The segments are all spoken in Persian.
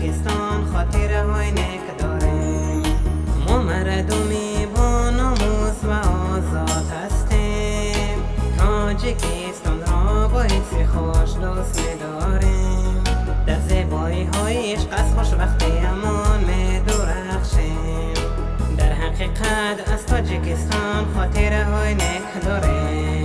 تاجیکستان خاطره های نک داریم. ما مردمی با ناموس و آزاد هستیم. تاجیکستان را با حس خوش دوست می‌داریم. در زیبایی های عشق از خوشبختی امان می‌درخشیم. در حقیقت از تاجیکستان خاطره های نک داریم.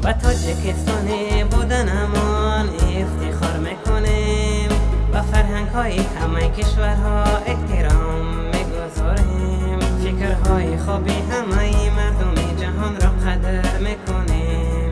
با تاجیکستانی بودنمان افتخار میکنیم. با فرهنگ های همه کشورها احترام میگذاریم. فکرهای خوبی همه مردم جهان را قدر میکنیم.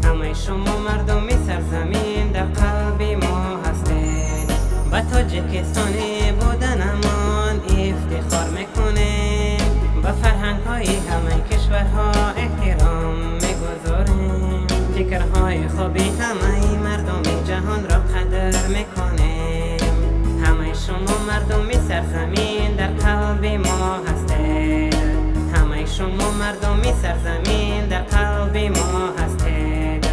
همه شما مردم سرزمین در قلب ما هستید. با تاجیکستانی بودنمان افتخار میکنیم. با فرهنگ های همه کشورها احترام میگذاریم. فکرهای خوبی همه مردم جهان را قدر میکنیم. همه شما مردم سرزمین در قلب ما هستید. همه شما مردم سرزمین در قلب ما هستید.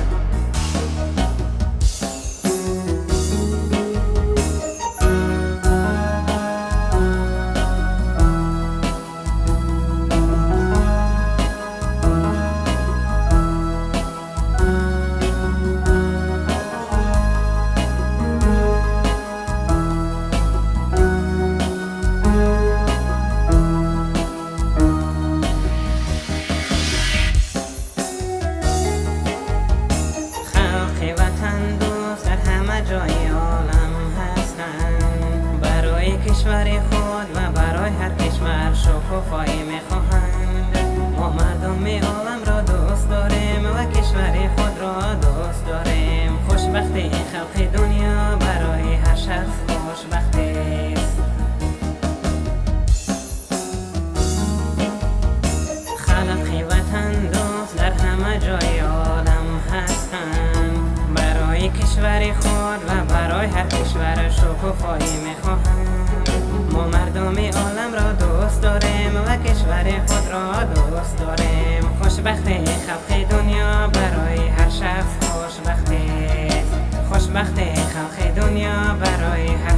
جای عالم هستند. برای کشور خود و برای هر کشور شکوفایی میخواهند. ما مردم عالم را دوست داریم و کشور خود را دوست داریم. خوشبختی این خلق دنیا برای هر شخص خوشبختی است. خلق وطن دوست در همه جای عالم هستند. برای کشور خود و برای هر کشور شکوفایی میخواهند. ما مردم عالم را دوست داریم و کشور خود را دوست داریم. خوشبختی خلق دنیا برای هر شخص خوشبختی است. خوشبختی خلق دنیا برای هر